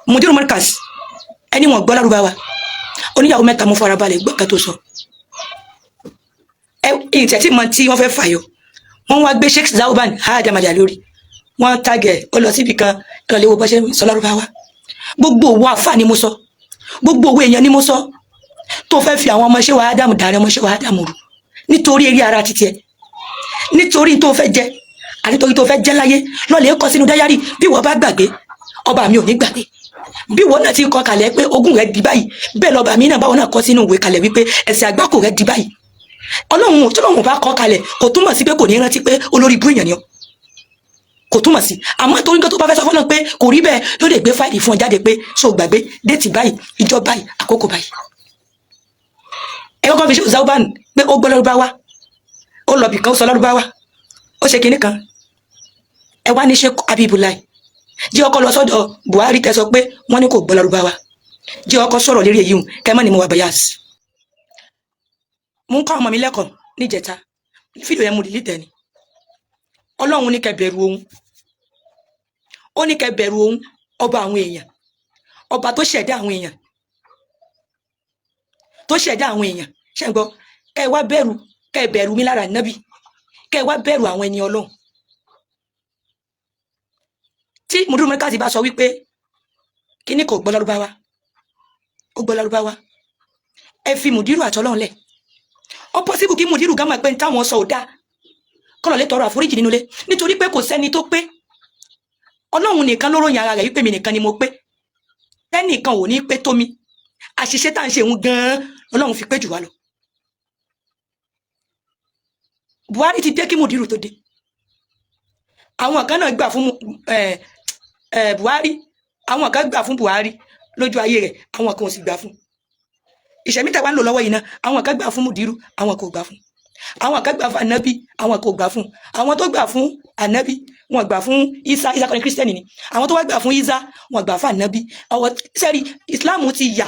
Mudiru Markaz ẹni wọn gbọ́ Lárúbáwá oníyàwó mẹ́ta mo fara balẹ̀ gbọ́ kan tó sọ ìtẹ̀tí mọ tí wọ́n fẹ́ fàyọ wọ́n wá gbé Sheikh Zauban Adamada lórí wọ́n tàgẹ̀ ó lọ síbi kan ìrọ̀lẹ́wọ̀ bọ́ ṣe sọ Lárúbáwá gbogbo òwò àfà ni mo sọ gbogbo òwò èèyàn ni mo sọ tó fẹ́ fi àwọn ọmọ ṣé wàá Ádámù dàrí ọmọ ṣé wàá Ádámù rù nítorí eré ara títí ẹ nítorí tó fẹ́ jẹ àti torí tó fẹ́ jẹ láyé lọ́lẹ̀ kọ sínú dáyárì bí wọ́n bá gbàgbé ọba mi ò ní gbàgbé bí wọ́n náà ti kọ kalẹ̀ pé ogún rẹ̀ di báyìí bẹ́ẹ̀ lọ́ba mi náà báwọn náà kọ sínú ìwé kalẹ̀ wípé ẹ̀sìn àgbákò rẹ̀ di báyìí Ọlọ́run tí Ọlọ́run bá kọ kalẹ̀ kò túmọ̀ sí pé kò ní rántí pé olórí ibú èèyàn ni ọ kò túmọ̀ sí àmọ́ torí nǹkan tó bá fẹ́ sọ fọ́nà pé kò rí bẹ́ẹ̀ yóò lè gbé fáìlì fún ọ jáde pé so gbàgbé déètì báyìí ìjọ báyìí àkókò báyìí ẹ kọ́kọ́ fi ṣe Zauban pé ó gbọ́ Lárúbáwá ó lọ bìkan ó sọ Lárúbáwá ó ṣe kinní kan ẹ wá ní Sheikh Habibullah jẹ́ ọkọ lọ sọ́dọ̀ Buhari kẹ́ sọ pé wọ́n ní kò gbọ́ Lárúbáwá jẹ́ ọkọ sọ̀rọ̀ lérí èyí kẹ́ mọ́ ni mo wà bias mo ń kọ́ ọmọ mi lẹ́kọ̀ọ́ níjẹta fídíò yẹn mo delete ni Ọlọ́run ní kẹ́ bẹ̀rù òun ó ní kẹ́ bẹ̀rù òun ọba àwọn èèyàn ọba tó ṣẹ̀dá àwọn èèyàn ṣe ń gbọ́ kẹ́ wá bẹ̀rù kẹ́ bẹ̀rù mi lára nábì kẹ́ wá bẹ̀rù àwọn ẹni Ọlọ́run tí Mudiru Markaz bá sọ wípé kíní kò gbọ́ Lárúbáwá ó gbọ́ Lárúbáwá ẹ fi Mudiru àtọ́lọ́run lẹ̀ ó pọ́sibù kí Mudiru gámà pé táwọn sọ ò dá kọ́lọ̀ lè tọrọ àforíjì nínú ilé nítorí pé kò sẹ́ni tó pé Ọlọ́run nìkan ló ròyìn ara rẹ̀ wípé mi nìkan ni mo pé ẹnìkan ò ní pé tó mi àṣìṣe tá à ń ṣe òun gan-an Ọlọ́run fi pé jù wá lọ Buhari ti dé kí Mudiru tó dé àwọn kan náà gbà fún Buhari àwọn kan gbà fún Buhari lójú ayé rẹ̀ àwọn kan ò sì gbà fún ìṣẹ̀mí tàwa ń lò lọ́wọ́ yìí náà àwọn kan gbà fún Mudiru àwọn kò gbà fún àwọn kan gbà fún Ànábì àwọn kò gbà fún àwọn tó gbà fún Ànábì wọn gbà fún Isa kọ́ni Kírísítẹ́nì ni àwọn tó wá gbà fún Isa wọn gbà fún Ànábì ọwọ́ sẹ́rí Islam ti yà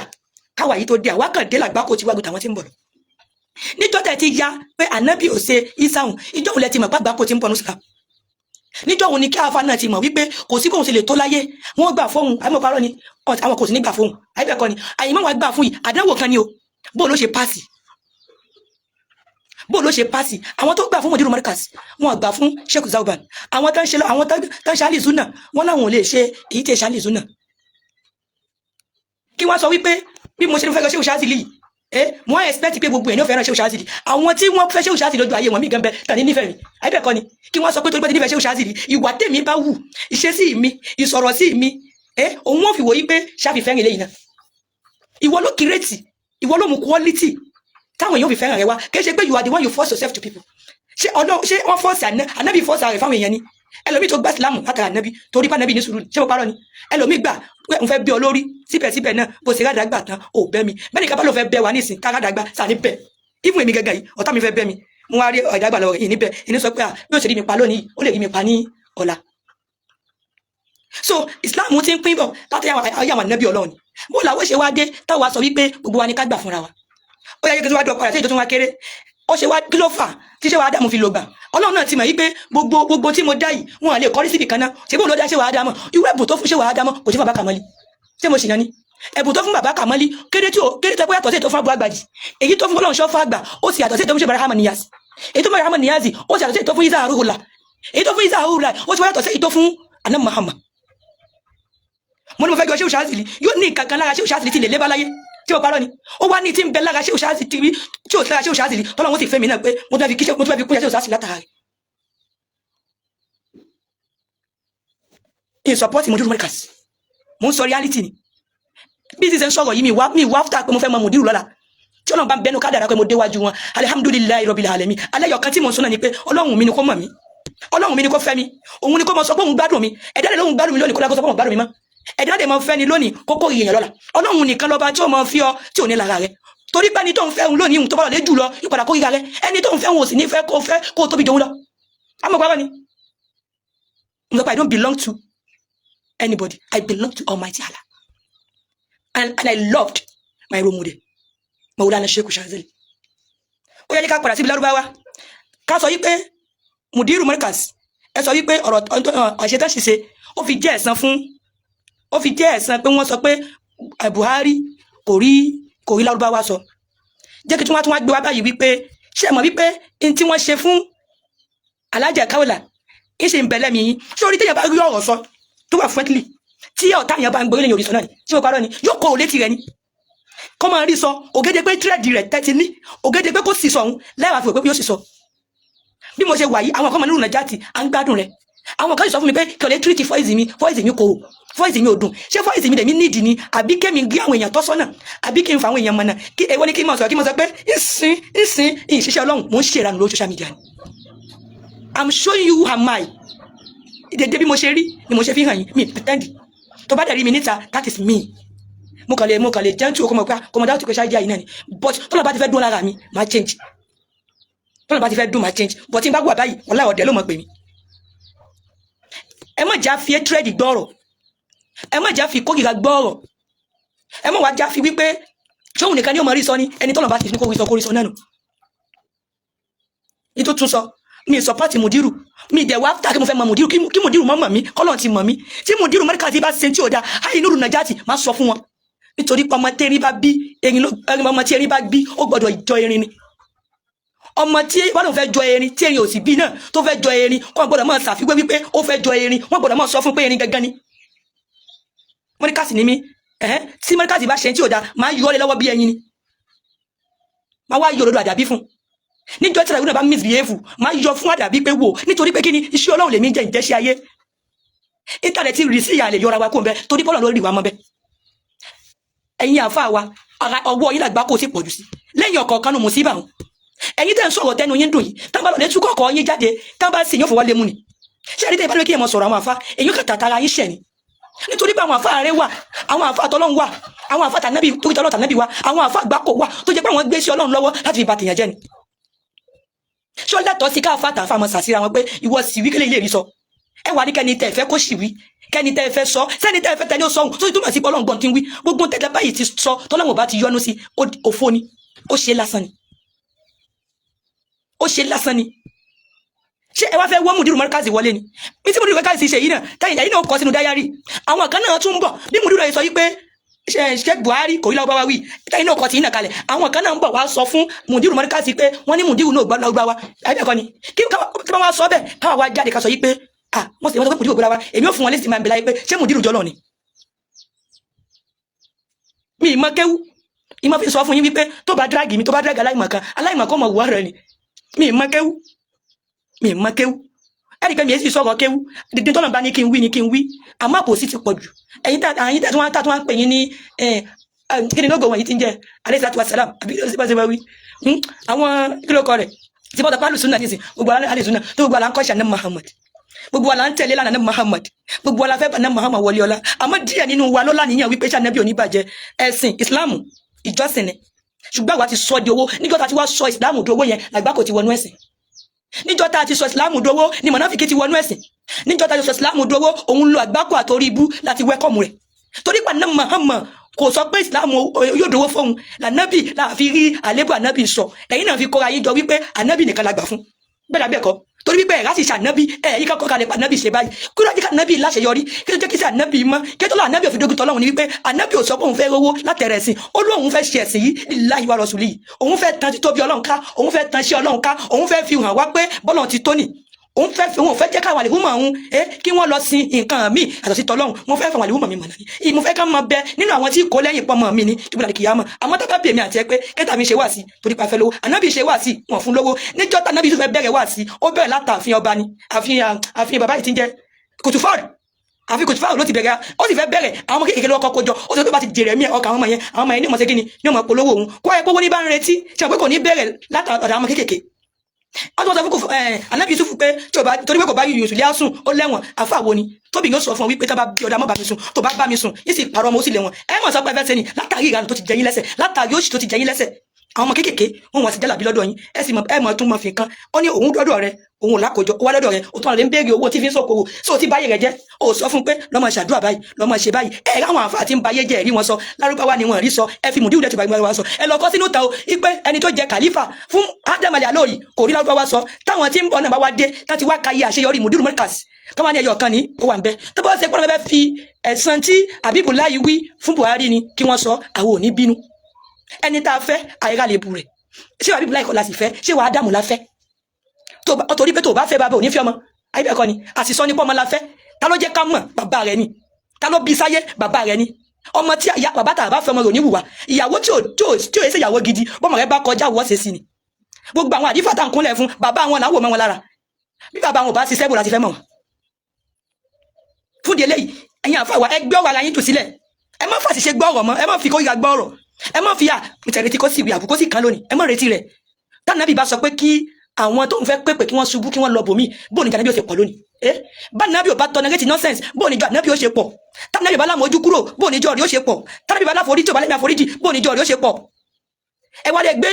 káwa yìí tó dé àwa kàn dé làgbákò tí wàgùn tàwọn ti ń bọ̀ lọ níjọ́ tẹ̀ ti ya pé Ànábì ò ṣe Isa hùn ìjọ́ òun lẹ ti mọ̀ pàgbákò tí ń bọ̀ ní Islam níjọ́ òun ni kí afa náà ti mọ̀ wípé kò sí kóun ṣe lè tó láyé wọ́n gbà fóun àìmọ̀ parọ́ ni àwọn kò sí ní gbà fóun àìbẹ̀kọ́ ni àyìnbá wa gbà fún yìí àdánwò kan ni o bó ló ṣe pàṣì àwọn tó gbà fún Mudiru Markaz wọn gbà fún Sheikh Zauban àwọn tó ń ṣe alizuna wọn làwọn ò lè ṣe èyí tí ì ṣe alizuna kí wọ́n sọ wípé bí mo ṣe ń fẹ́ lọ Sheikh Shazili mo wá expect pé gbogbo èèyàn fẹ́ràn Sheikh Shazili àwọn tí wọ́n fẹ́ Sheikh Shazili lójú ayé wọn mí gan bẹ tàn ní nífẹ̀ẹ́ mi àìbẹ̀kọ́ ni kí wọ́n sọ pé tó gbé nífẹ̀ẹ́ Sheikh Shazili ìwà tèmi bá wù ìṣesí mi ìsọ̀rọ̀ sí mi òun wọ́n fi wò yí pé ṣáfi fẹ́ràn eléyìí náà ìwọ ló kírètì ìwọ ló mú quality táwọn èèyàn fi fẹ́ràn rẹ wá kì í ṣe pé you are the one you force yourself to people ṣé wọ́n force Ànábì force rẹ̀ fáwọn èèyàn ni ẹlòmíì tó gbà sílámù látara Ànábì torí pé Ànábì ní sùúrù ṣé mo parọ́ ni ẹlòmíì gbà pé òun fẹ́ bí olórí síbẹ̀síbẹ̀ náà bó ṣe rádàgbà tán ò bẹ́ mi bẹ́ẹ̀ ni ká bá lọ fẹ́ bẹ́ wa nísìn ká rádàgbà sàní bẹ́ẹ̀ ìfún èmi gẹ́gẹ́ yìí ọ̀tá mi fẹ́ bẹ́ mi mo wá rí ọ̀dàgbà lọ rẹ̀ yìí níbẹ̀ ìní sọ pé bí ó ṣe rí mi pa lónìí ó lè rí mi pa ní ọ̀la so Islam ti ń pín bọ̀ láti ayé àwọn Ànábì Ọlọ́run bó làwọn ṣe wá dé táwa sọ wípé gbogbo wa ni ká gbà fúnra wa ó yẹ kí tó wá dọ̀ padà sí ìjọ tó wá kéré ó ṣe wá kí ló fà tí ṣé wàá dàmú fi lò gbà Ọlọ́run náà ti mọ̀ wípé gbogbo tí mo dá yìí wọn lè kọrí síbi kan náà ṣé bó ló dá ṣé wàá dàmọ̀ irú ẹ̀bùn tó fún ṣé wàá dàmọ̀ kò sí bàbá Kàmọ́lì ṣé mo sì yan ni ẹ̀bùn tó fún bàbá Kàmọ́lì kéré tó yàtọ̀ sí ètò fún Abu Agbaji èyí tó fún Ọlọ́run ṣọ́fà àgbà ó sì yàtọ̀ sí ètò fún ṣe Barahama Niyas èyí tó fún Barahama Niyas ó sì yàtọ̀ sí ètò fún Isa Ruhullah èyí tó fún Isa Ruhullah ó sì yàtọ̀ sí ètò fún Ànábì Muhammad mo ní mo fẹ́ jọ Sheikh Shazili yóò ní nǹkan kan lára Sheikh Shazili ti lè lébá láyé tí o parọ́ ni ó wá ní tí ń bẹ lára Sheikh Shazili tí o lára Sheikh Shazili tọ́lọ́ wọn sì fẹ́ mi náà pé mo tún fẹ́ fi kúnjẹ́ Sheikh Shazili látara rẹ̀ in support Mudiru Markaz mo ń sọ reality ni bí ti ṣe ń sọ̀rọ̀ yìí mi wá fúta pé mo fẹ́ mọ Mudiru lọ́la tí Ọlọ́run bá ń bẹnu kádàrá pé mo déwájú wọn alihamudulilayi rabbil alamin alẹ́yọ̀kan tí mo ń sọ náà ni pé Ọlọ́run mi ni kó mọ̀ mí Ọlọ́run mi ni kó fẹ́ mi òun ni kó mọ sọ pé òun gbádùn mi ẹ̀dá lè lóhun gbádùn mi lónìí kó lágbó sọ pé òun gbádùn mi mọ́ ẹ̀dá lè mọ fẹ́ ni lónìí kókó ìyẹn lọ́la Ọlọ́run nìkan lọ́ba tí ó mọ fi ọ tí ò ní lára rẹ torí pé ẹni tó ń fẹ́ òun lónìí òun tó bá lọ lé jù lọ ìpadà kó ríra rẹ ẹni tó ń fẹ́ òun ò sì ní fẹ́ kó tóbi jòun lọ àmọ́ pàápàá ni I don't belong to anybody I belong to Almighty Allah and I loved my role model Maulana Sheikh Shazili ó yẹ ká padà síbi Lárúbáwá ká sọ yí pé Mudiru Markaz ẹ sọ wí pé ọ̀rọ̀ àṣetán ṣiṣe ó fi jẹ́ ẹ̀san fún ó fi jẹ́ ẹ̀san pé wọ́n sọ pé Buhari kò rí Lárúbáwá sọ. Jẹ́ kí tí wọ́n gbé wá báyìí wípé ṣé ẹ mọ̀ wípé n tí wọ́n ṣe fún Alhaja Kaola ń ṣe ń bẹ̀lẹ̀ mi yín sórí téèyàn bá rí ọ̀rọ̀ sọ tó wà friendly tí ọ̀tá yẹn bá ń gbórílẹ̀ òrìṣọ náà ni tí mo parọ́ ni yóò kó o létí rẹ ni kọ́ máa rí sọ ògèdè pé tírẹ̀dì rẹ̀ tẹ́tí ní ògèdè pé kó sì sọ òun lẹ́wàá fi òpé yóò sì sọ bí mo ṣe wà yìí àwọn kan máa nínú Nàìjíríà à ń gbádùn rẹ̀ àwọn kan sì sọ fún mi pé kí o lè tírìtì fọ́ìsì mi kò fọ́ìsì mi ò dùn ṣé fọ́ìsì mi dèmi nídìí ni àbí kémi gbé àwọn èèyàn tọ́sọ́nà àbí kí n fa àwọn èèyàn mọ̀nà kí èwo ni kí n mọ̀ sọ pé ìsìn ìṣiṣẹ́ Ọlọ́run mò ń ṣe ìranù lórí social media ni I'm showing you how my ìdèdè bí mo ṣe rí ni mo ṣe fi hàn yín mi pretend tó bá dẹ̀ rí mi níta that is me mo kàn lè gentle kò mọ̀ dáwọ́ tí kò ṣáájú àyìn náà ni but tọ́lá bá ti fẹ́ dún lára mi máa change tọ́lá bá ti fẹ́ dún máa change but tí n bá wà báyìí ọ̀la ọ̀dẹ̀ ló mọ̀ pé mi ẹ má já fi trade gbọ́rọ̀ ẹ má já fi kórìíra gbọ́rọ̀ ẹ má wá já fi wípé ṣóhun nìkan ni ó mọ̀ rí sọ ní ẹni tọ́lá bá ti fi kó rí sọ náà nù ní tó tún sọ mi support Mudiru mi dẹ̀ wá after kí mo fẹ́ mọ Mudiru kí Mudiru mọ̀ mí kọ́lọ̀ ti mọ̀ mí tí Mudiru mẹ́ríkà ti bá ṣe tí ò da High Nuru Najati má sọ fún wọn nítorí pé ọmọ tí erin bá bí ó gbọ́dọ̀ jọ erin ni ọmọ tí wọn lòun fẹ́ jọ erin tí erin ò sì bí náà tó fẹ́ jọ erin kó gbọ́dọ̀ máa ṣàfiwé wípé ó fẹ́ jọ erin wọn gbọ́dọ̀ máa sọ fún pé erin gangan ni mẹ́ríkà sì ni mí tí mẹ́ríkà sì bá ṣe tí ò da máa yọ ọ lé lọ́wọ́ bí ẹyin ni máa wá yọ òdodo Àdàbí fún níjọ́ tí ìràwọ̀ bá misbehave máa yọ fún Àdàbí pé wò nítorí pé kí ni iṣẹ́ Ọlọ́run lèmi jẹ́ ìjẹ́ṣẹ́ ayé íńtánẹ́ẹ̀tì rí sí ìyá lè yọra wa kó ń bẹ torí bọ́ọ̀lù lórí wa mọ́ bẹ́ẹ̀ ẹ̀yin àfa wa ọwọ́ yín làgbá kò sí pọ̀jù sí lẹ́yìn ọ̀kọ̀ọ̀kan nù mùsíbà wọn ẹ̀yin tẹ́ ń sọ̀rọ̀ tẹnu yín dùn yìí tá bá lọ lè tú kọ̀ọ̀kọ̀ yín jáde tá bá sì yóò fọwọ́ lé mu ni ṣé ẹni tẹ́ ìbá lóye kí ẹ mọ sọ̀rọ̀ àwọn àfa èyí kà tàtàrà yín ṣẹ̀ ni nítorí pé àwọn àfa rẹ wà àwọn àfa tọlọ́run wà àwọn àfa tànàbí torí tọlọ́ tànàbí wà àwọn àfa àgbákò wà tó jẹ́ pé àwọn gbé sí Ọlọ́run lọ́wọ́ láti fi bàtìyàn jẹ́ ni ṣé ó lẹ́tọ̀ọ́ sí káfà tàfà mọ sàṣírà wọn pé ìwọ sì wí kílẹ̀ ilé rí sọ ẹ wà ní kẹ́ni tẹ́ fẹ́ kó sì wí kẹ́ni tẹ́ fẹ́ sọ sẹ́ni tẹ́ fẹ́ tẹ́ni ó sọ̀hún tó ti túmọ̀ sí Ọlọ́run gbọ́n tí ń wí gbogbo tẹ́tẹ́ báyìí ti sọ tọ́lọ́run bá ti yọnu sí òfo ni ó ṣe lásán ni ṣé ẹ wá fẹ́ wọ́n Mudiru Markazi wọlé ni bí tí Mudiru Markazi ṣe yìí náà táyìn náà kọ sínú dáyárì àwọn kan náà tún ń bọ̀ bí Mudiru yìí sọ yìí pé Sheikh Buhari kò rí Lárúbáwá wí táyìn náà kọ tí náà kalẹ̀ àwọn kan náà ń bọ̀ wá sọ fún Mudiru Markazi pé wọ́n ní Mudiru náà gbọ́ Lárúbáwá ẹ̀bẹ̀ ni kí wọ́n wá sọ bẹ́ẹ̀ káwọn wá jáde ká sọ yìí pé wọ́n sọ pé Mudiru gbọ́ Lárúbáwá èmi ò fún wọn lẹ́sìn máa ń bẹ láyé pé ṣé Mudiru jọ náà ni mi ìmọ̀ kéwú ìmọ̀ fi sọ fún yín wípé tó bá dráàgì mi tó bá dráàgì aláìmọ̀kan mọ̀ wà rẹ̀ ni mi ìmọ̀ kéwú ẹ̀rí pé mi èsì sọ̀rọ̀ kéwú dídín tọ́nà bá ní kí n wí àmọ́ àpò sí ti pọ̀ jù ẹ̀yin tẹ́ tí wọ́n pè yín ní kí ni lógo wọ̀nyí ti ń jẹ́ alayhi salatu wassalam àbí ṣe wí àwọn kílókọ rẹ̀ tí bọ́dọ̀ pálù súnà nísìn gbogbo alẹ́ súnà tó gbogbo alẹ́ ń kọ́ṣà ní Muhammad gbogbo ala ń tẹ̀lé lánàá ní Muhammad gbogbo ala fẹ́ bá ní Muhammad wọlé ọlá àmọ́ díẹ̀ nínú wa ló láníyàn wípé sànẹ́bí oníbàjẹ́ ẹ̀sìn Islam ìjọsìn ni ṣùgbọ́n àwa ti sọ di owó níjọ́ tá a ti wá sọ Islam di owó yẹn làgbà kò ti wọnú ẹ̀sìn níjọ́ tá a ti sọ Islam di owó ni mọ̀nàfíkì ti wọnú ẹ̀sìn níjọ́ tá a ti sọ Islam di owó òun lo àgbákò àtòrí ibú láti wẹ́kọ̀mù rẹ̀ torí pa ní Muhammad kò sọ pé Islam yóò dowó fóun lànàbì láàfi rí àlébù ànàbì sọ ẹ̀yin náà fi kóra yín jọ wípé ànàbì nìkan la gbà fún bẹ́ẹ̀ lábẹ́ ẹ̀kọ́ torí wípé ẹ̀rá sì ṣànábì ẹ̀yí kọ́kọ́ kalẹ̀ pa ànábì ṣe báyìí kí ló jẹ́ ká ànábì láṣeyọrí kí ló jẹ́ kí sí ànábì mọ́ kí tó lọ ànábì òfin dókítà ọlọ́run ni wípé ànábì ò sọ pé òun fẹ́ rówó látẹ̀rẹ̀ ẹ̀sìn ó lóun fẹ́ ṣe ẹ̀sìn yìí lillahi wa rasuli òun fẹ́ tan títóbi ọlọ́run ká òun fẹ́ tan iṣẹ́ ọlọ́run ká òun fẹ́ fi hàn wá pé bọ́lọ̀ ti tó nì òun fẹ́ jẹ́ káwọn àlèhùnmọ̀ òun kí wọ́n lọ sin nǹkan míì àtọ̀ sí tọ́lọ́run mo fẹ́ fàwọn àlèhùnmọ̀ mi mọ̀ náà mo fẹ́ ká máa bẹ nínú àwọn tí kò lẹ́yìn pọ́nmọ́ mi ní ìbúra kìyàmọ̀ àmọ́ tá bá bè mí àti ẹ pé kẹta mi ṣe wá sí torí pa fẹ́ lówó ànábì ṣe wá sí wọn fún lówó níjọ́ tá ànábì tó fẹ́ bẹ̀rẹ̀ wá sí ó bẹ̀rẹ̀ látàfin ọba ni àfihàn bàbá yìí ti ń jẹ́ kùtùfọ́ọ̀rù àfi kùtùfọ́ọ̀rù ló ti bẹ̀rẹ̀ ó sì fẹ́ bẹ̀rẹ̀ àwọn ọmọ kékeré lọ́kọ́ kójọ ó sì tó bá ti jèrè mí ọkà àwọn ọmọ yẹn ní ọmọ ṣẹ́gi ni ní ọmọ polówó òun kó ẹ pọ́wọ́ ní bá ń retí ṣe àpé kò ní bẹ̀rẹ̀ látàdà àwọn ọmọ kékeré ọdún ọ̀sán fún Ànábì Yúsúfù pé torí pé kò bá Yúsúfù lé sùn ó lẹ́wọ̀n àfàwọ̀ ni tóbi yóò sọ fún ọ wípé tá bá bí ọ̀dà mọ́ bá mi sùn tó bá bá mi sùn yìí sì parọ́ ọmọ ó sì lẹ́wọ̀n ẹ mọ̀ sọ pé ẹ fẹ́ sẹ́ni látàrí ìranù tó ti jẹyìn lẹ́sẹ̀ látàrí òṣì tó ti jẹyìn lẹ́sẹ̀ àwọn ọmọ kéékèèké wọn wà sí jálàbí lọ́dọ̀ yín ẹ sì mọ ẹ mọ tún mọ fi kan ó ní òun dọ́dọ̀ rẹ òun làkójọ ó wá lọ́dọ̀ rẹ ó tún àlè ń béèrè owó tí fi ń sọkòwò sí òtí báyé rẹ jẹ ó sọ fún pé lọ́mọ ṣàdúrà báyìí lọ́mọ ṣe báyìí ẹ ráwọn àǹfà tí ń bayé jẹ ẹ̀rí wọn sọ Lárúbáwá ni wọn rí sọ ẹ fi Mùdírù dẹ̀ tó bá gbára wa sọ ẹ lọ kọ́ sínú ta o ipe ẹni tó jẹ kàlífà fún Adam Ali Alori kò rí Lárúbáwá sọ táwọn tí ń bọ̀ náà bá wá dé láti wá ka iye àṣeyọrí Mùdírù Markaz kọ́mọ́ ní ẹyọ kan ní ó wà ń bẹ́ tó bá ṣe pọ́n bẹ́ẹ̀ fi ẹ̀san tí Abibulayi wí fún Buhari ni kí wọ́n sọ àwọn ò ní bínú ẹni tá a fẹ́ àìrà lè bu rẹ̀ ṣé Abibulayi kọ́ la sì fẹ́ ṣé wàá dààmú la fẹ́ torí pé tó bá fẹ́ bàbá ò ní fi ọmọ ayébẹ̀kọ ni àṣìṣọ́ ní pọ́nmọ́ la fẹ́ ta ló jẹ́ ká mọ̀ bàbá rẹ̀ ni ta ló bí sáyé bàbá rẹ̀ ni ọmọ tí bàbá tàbá fẹ́ ọmọ rẹ̀ ò ní wùwà ìyàwó tí ò ṣe ìyàwó gidi bọ́mọ rẹ̀ bá kọjá wọ́ ṣe sí ni gbogbo àwọn àdífà tá à ń kúnlẹ̀ fún bàbá wọn làwọn ò mọ́ wọn lára bí bàbá wọn ò bá ṣiṣẹ́ bò láti fẹ́ mọ̀ wọn fún di eléyìí ẹ̀yin àfàwà ẹgbẹ́ ọ̀rọ̀ ara yín tù sílẹ̀ ẹ má fà ṣiṣẹ́ gbọ́ ọ̀rọ̀ mọ́ ẹ má fi kórìíra gbọ́ ọ̀rọ̀ ẹ má fi ìtẹ̀rẹ̀tì kó sì wí àbùkó sì kan lónìí ẹ má retí rẹ̀ tánàbí bá sọ pé kí àwọn tó ń fẹ́ pépè kí wọ́n ṣubú kí wọ́n lọ bòmí bó ní jàǹdàbí ó ṣe pọ̀ lónìí bá nàbí ò bá tọ́ negative nonsense bó ní jàǹdàbí ó ṣe pọ̀ tánàbí bá láwọn ojú kúrò bó ní jọ rí ó ṣe pọ̀ tánàbí bá láforí tí ò bá lẹ́mí àforíjì bó ní jọ rí ó ṣe pọ̀ ẹ wá lè gbé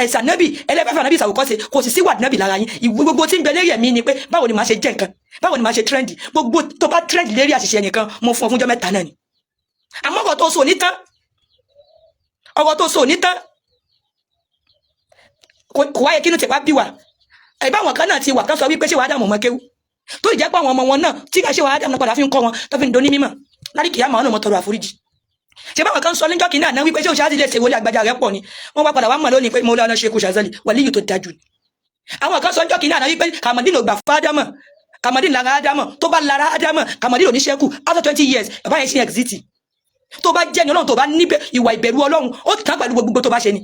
ẹ̀sà nàbì ẹlẹ́fẹ̀fẹ̀ nàbì ìsàwòkọ́ṣe kò sì síwà nàbì lára yín ìwé gbogbo tí ń bẹ lérí ẹ̀mí ni pé báwo ni màá ṣe jẹ́ nǹkan báwo ni màá ṣe trendy gbogbo tó bá trendy lérí àṣìṣe ẹnìkan mo fún ọ fúnjọ́ mẹ́ta náà ni àmọ́ ọ̀rọ̀ tó so ní tán kò wáyé kínú tẹ̀ wá bí wa ẹ̀bá àwọn kan náà ti wà kán sọ wípé ṣé wàá dààmú ọmọ kéwú tó ìjẹ́ pé àwọn ọmọ wọn náà tí ká ṣe wàá dààmú padà fi ń kọ́ wọn tó fi ń doni mímọ̀ láti kìí àmọ́ ọ̀nà mọ́ tọrọ àforíjì ṣe báwọn kan sọ níjọ́ kìíní àná wípé ṣé òṣàzì lè ṣe wọlé àgbàjà rẹ̀ pọ̀ ni wọ́n wá padà wá mọ̀ lónìí pé mo lọ́nà ṣe kó ṣàzàlì wàlíyù tó dájú ni àwọn kan sọ níjọ́ kìíní àná wípé kàmọ́dínà ògbà fádámọ̀ kàmọ́dínà lára ádámọ̀ tó bá lára ádámọ̀ kàmọ́dínà oníṣẹ́kù after 20 years bàbá yẹn ṣe exit tó bá jẹ́ ni ọlọ́run tó bá níbẹ̀ ìwà ìbẹ̀rù ọlọ́run ó tán pẹ̀lú gbogbo tó bá ṣe ni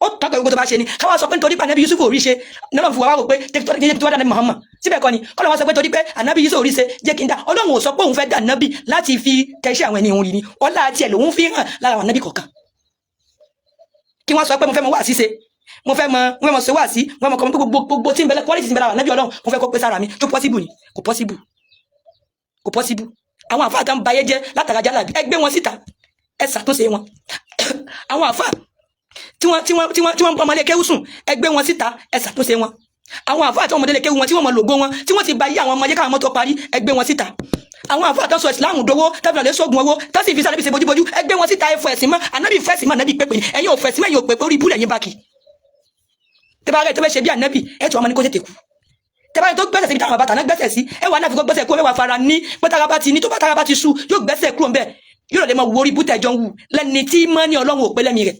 ó tán pẹ̀lú gbogbo tó bá ṣe ni káwá sọ pé nítorí pé ànábì Yusuf ò rí ṣe náà fún wa wò pé jẹ́ tó wá dá Muhammad síbẹ̀ kọ́ ni kọ́lọ́ wá sọ pé torí pé ànábì Yusuf ò rí ṣe jẹ́ kí n dá ọlọ́run ò sọ pé òun fẹ́ dá ànábì láti fi kẹ́ṣẹ́ àwọn ènìyàn rí ni ọlá àti ẹ̀ lòun fi hàn lára àwọn ànábì kọ̀ọ̀kan kí wọ́n sọ pé mo fẹ́ mọ wá sí ṣe mo fẹ́ mọ ṣe wá sí mo fẹ́ mọ kọ́ gbogbo tí ń bẹ quality tí ń bẹ lára ànábì ọlọ́run mo fẹ́ kó pé sára mi tó possible ni kò possible àwọn àfáà tán bayé jẹ́ látara jálàbí ẹgbẹ́ wọn síta ẹ ṣàtúnṣe wọn àwọn àfáà tí wọ́n ọmọdé kéwú sùn ẹgbẹ́ wọn síta ẹ ṣàtúnṣe wọn àwọn àfáà tí wọ́n ọmọdé kéwú wọn tí wọ́n mọ lògbó wọn tí wọ́n ti bayé àwọn ọmọdé káwọn mọ́tò parí ẹgbẹ́ wọn síta àwọn àfáà tán sọ ìsìláàmù dowó tàbí àlẹ́ sógun owó tán sì fi sáré fi ṣe bójúbójú ẹgbẹ́ wọn síta ẹfọ ẹ̀sìn mọ́ ànábì fẹ́sìn mọ́ ànábì pépè ẹ̀yin ò fẹ́sìn mọ́ ẹ̀yin ò pépè orí ibùdó ẹ̀yin bá kì tẹ́bá rẹ̀ tó fẹ́ ṣe bí ànábì ẹ̀ tó ọmọ ní kó tètè kú tẹ́bá tó gbẹ́sẹ̀ síbi táwọn bàtà náà gbẹ́sẹ̀ sí ẹwà náà fi kọ́ gbẹ́sẹ̀ kó mẹ́wàá fara ní pẹ́tàrà bá ti ní tó bá tàrà bá ti sú yóò gbẹ́sẹ̀ kúrò ńbẹ̀ yóò lè máa wo orí bútẹ̀ jọ ń wù lẹ́ni tí mọ́ ní ọlọ́run ò pé lẹ́mi rẹ̀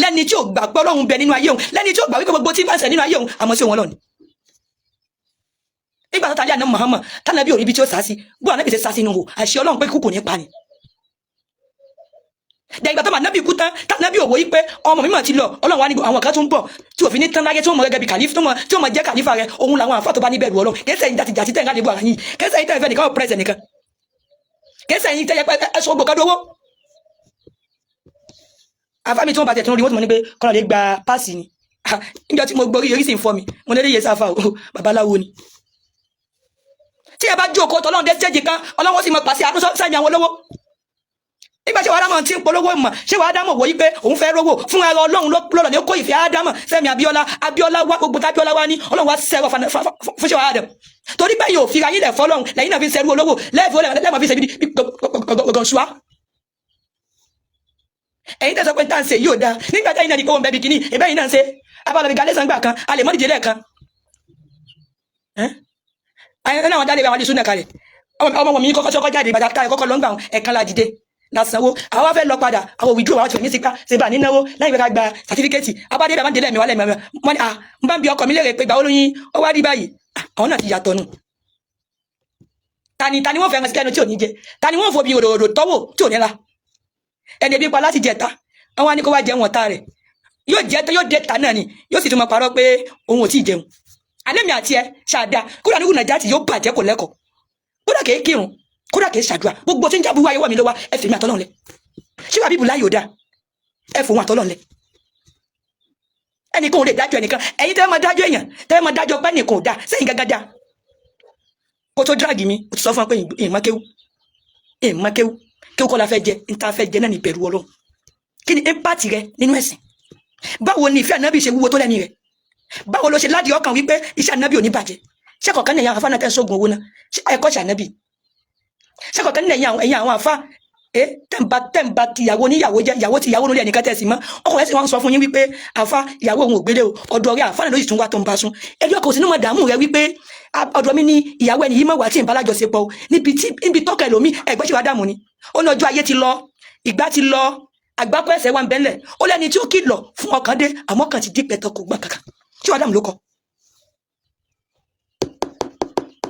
lẹ́ni tí ò gbà pé ọlọ́run bẹ nínú ayé òun lẹ́ni tí ò gbà wípé gbogbo tí bá ń ṣe nínú ayé òun àmọ́ sí òun lọ́ni. nígbà tó tàlẹ́ àná Muhammad tánàbí òrí ibi tí ó sá sí bó ànábì ṣe sá sínú hò àṣẹ ọlọ́run pé kúkò ní pa ni. dẹ̀gbà tó máa nábì kú tán tánàbí òwò yí pé ọmọ mímọ̀ ti lọ ọlọ́run wá ní àwọn kan tó ń bọ̀ tí òfin ní tán láyé tí wọ́n mọ̀ gẹ́gẹ́ bí kàlífà tí wọ́n mọ̀ jẹ́ kàlífà rẹ̀ òun làwọn àfà tó bá níbẹ̀rù ọlọ́run kẹsẹ̀ yìí dàtí jàtí tẹ̀ ń gádìbò ara yìí kẹsẹ̀ yìí tẹ̀ fẹ́ nìkan pẹ̀rẹ̀sẹ̀ nìkan kẹsẹ̀ yìí tẹ̀ yẹ pé ẹ̀sùn ògbò kádówó. àfàmì tí wọ́n bá tẹ̀ tún rí wọ́n ti mọ̀ ní pé kọ́nà lè gba páàsì ni níjọ́ tí mo gbọ́ orí sì ń fọ́ mi mo lè yẹ sáfà o babaláwo ni. tí ẹ bá jókòó tọ́lọ́run dé stéèjì kan ọlọ́wọ́ sì mọ̀ pàṣẹ àtúnṣe sáyẹn àwọn olówó nígbà tí wàá dámọ̀ tí ń polówó mọ̀ ṣé wàá dámọ̀ wò yí pé òun fẹ́ rówó fún ara ọlọ́run lọ́rọ̀ ní kó ìfẹ́ ádámọ̀ Fẹ́mi Abíọ́lá wá gbogbo tábíọ́lá wá ní ọlọ́run wá sẹ́wọ̀ fún ṣé wàá dẹ̀ torí bẹ́ẹ̀ yóò fira yín lẹ̀ fọlọ́run lẹ́yìn náà fi sẹ́rú olówó lẹ́ẹ̀mọ̀ fi ṣe bí gọ̀gọ̀ṣùá ẹ̀yin tẹ́sọ pé táǹsẹ̀ yóò dáa nígbà tẹ́yìn náà ní kó wọn bẹ́ẹ̀ bí kíní ìbẹ́yìn náà ń ṣe abálọ́bí galẹ́sàn gbà kan alẹ́ mọ́dìjẹ́ lẹ́ẹ̀kan ẹ̀yìn náà wọ́n dálé àwọn adìsúnà kalẹ̀ ọmọ mi kọ́kọ́ sọ́kọ́ jáde ìbàdàn káyọ̀ kọ́kọ́ lọ́ngbà ẹ̀kan la dìde lásánwó àwọn afẹ́ lọ padà àwọn òwìdúró àwọn tìrìmí síká ṣe bá nínáwó láì fẹ́ gba sàtífíkẹ́tì abádé bàbá délẹ̀ mẹ́wàá lẹ́mẹ̀wá wọ́n ní n bá ń bi ọkọ̀ mi lérè pé gbà ó lóyún ó wá rí báyìí àwọn náà ti yàtọ̀ nù tani wọ́n fẹ́ràn sí kẹ́nu tí ò ní jẹ tani wọ́n fòbi òdòdó tọ́wò tí ò ní ra ẹni ebi pa láti jẹta àwọn á ní kó wá jẹun ọ̀tá rẹ̀ yóò dé ta náà ni yóò sì tún máa parọ́ pé òun ò tí ì jẹun alẹ́ mi àti ẹ ṣáadá kúrò nígbà nàìjíríà tí yóò bàjẹ́ kò lẹ́kọ̀ọ́ kódà kìí kírun kódà kìí ṣàdúrà gbogbo tí ń jábú wáyé wà mí ló wá ẹ fèmí àtọ́lọ́n lẹ ṣé wàá bíbù láyò dá ẹ fòun àtọ́lọ́n lẹ ẹnìkan ò lè dájọ́ ẹnìkan ẹ̀yin tẹ́ máa dájọ́ èèyàn tẹ́ máa dájọ́ pé ẹnìkan ò dá sẹ́yìn gágá kó tó dráàgì mi ó ti sọ fún wa pé èèmọ̀ kéwú kọ́ la fẹ́ jẹ níta fẹ́ jẹ náà ní ìbẹ̀rù ọlọ́run kí ni impact rẹ nínú ẹ̀sìn báwo ni ìfẹ́ ànábì ṣe wúwo tó lẹ́ni rẹ báwo ló ṣe ládìí ọkàn wípé iṣẹ́ ànábì ò ní bàjẹ́ ṣé kọ̀ọ̀kan ní ẹ̀yàn àfá náà tẹ́ sógun owó náà ẹ̀kọ́ ṣe ànábì ṣé kọ̀ọ̀kan ní ẹ̀yàn àwọn àfá tẹ́ǹbà ti ìyàwó oníyàwó jẹ́ ìyàwó ti ìyàwó lórí ẹnìkan tẹ̀sí mọ́ ọkùnrin sì wọ́n sọ fún yín wípé àfa ìyàwó òun ò gbélé o ọ̀dọ̀ rẹ̀ àfa náà ló sì tún wá tó ń bá sùn ẹjọ́ kò sínú mọ̀ dààmú rẹ wípé ọ̀dọ̀ mi ni ìyàwó ẹni yìí mọ̀ wá tí ń bá lájọṣepọ̀ o níbi tọ́kẹ̀ lómi ẹ̀gbẹ́ ṣe wá dààmú ni ó ní ọjọ́ ayé ti lọ ìgbà ti lọ àgbákò ẹsẹ̀ wa ń bẹ́ńlẹ̀ ó lẹ́ni tí ó kìlọ̀ fún ọkàn dé àmọ́ kan ti dí pẹ̀tọ́ kò gbọ́n kankan ṣé wàá dààmú ló kọ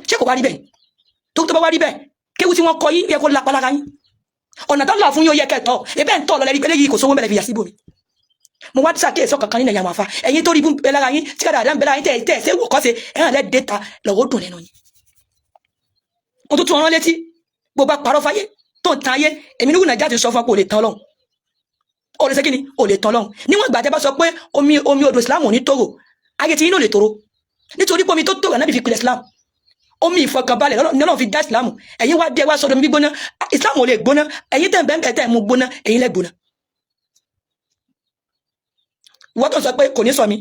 ṣé kò wá rí bẹ́ẹ̀ tó bá wá rí bẹ́ẹ̀ kéwu tí wọ́n kọ yín yẹ kó lápá lára yín ọ̀nà tó là fún yóò yẹ kẹtọ ebe ń tọ̀ lọ lẹ́rí pé léyìí kò sówó mẹ́lẹ̀ fi yà síbò mi mo wá sàkíyèsí ọ̀kankan nínú ẹ̀yà àmàfà ẹ̀yin tó rí bún bẹ́ẹ̀ lára yín tí kàdà àdá ń bẹ́ẹ̀ lára yín tẹ̀ ṣé wò kọ́sẹ̀ ẹ̀hàn lẹ́ dẹ́ta lọ́wọ́ dùn lẹ́nu yín mo tún tún ọ̀rán létí bó bá parọ́ fáyé tó ń tan ayé èmi níwùn nàìjíríà ti sọ fún ọ pé ò lè tán Ọlọ́run ò lè ṣe kí ni ò lè tán Ọlọ́run níwọ̀n ìgbà tẹ́ bá sọ pé omi odò Islam ò ní tòrò ayé tí yín ò lè tòrò nítorí pé omi tó tòrò náà fi pilẹ̀ Islam omi ìfọkànbalẹ̀ lọ́nà fi dá Islam ẹ̀yin wá dé wá sọ́dọ̀ mi gbóná Islam ò lè gbóná ẹ̀yin tẹ̀ ń bẹ́ẹ̀ tẹ̀ mú gbóná ẹ̀yin lẹ́ gbóná. ìwọ́n tó sọ pé kò ní sọ mi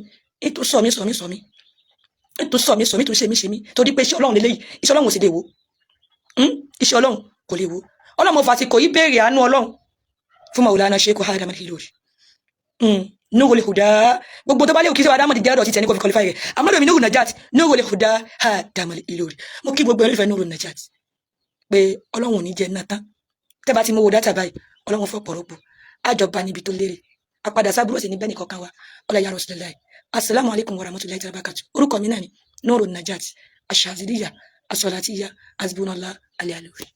ètò sọ mi ètò sọ mi tó ṣe mí torí pé iṣẹ́ Ọlọ́run lélẹ́yìí iṣẹ́ Ọlọ́run ò sì lè wo iṣẹ́ Ọlọ́run kò lè wo Ọlọ́run mo fàṣikò yí béèrè àánú Ọlọ́run fún Maulana Sheikh Adam Al-Ilory Nurul Huda gbogbo tó bá léwu kí sọ Adamu ti jẹ́ ọ̀dọ̀ ti tẹ̀ ní kò fi qualify rẹ̀ àmọ́ lómi Nurul Najat Nurul Huda Adam Al-Ilory mo kí gbogbo ẹlẹ́fẹ̀ẹ́ Nurul Najat pé Ọlọ́run ò ní jẹ́ náà tán tẹ́ bá ti mọ owó dátà báyìí Ọlọ́run fọ́ pọ̀rọ̀pọ̀ àjọba níbi tó lérè àpadà sábúrò sí ní bẹ́ẹ̀ nìkan kan wa ọlọ́yà Rasulullah assalamu alaikum warahmatullahi wabarakatuh orúkọ mi náà ni Nurul Najat Ash-Shaziliya As-Salatiyya Hasbunallah Al-Ilory.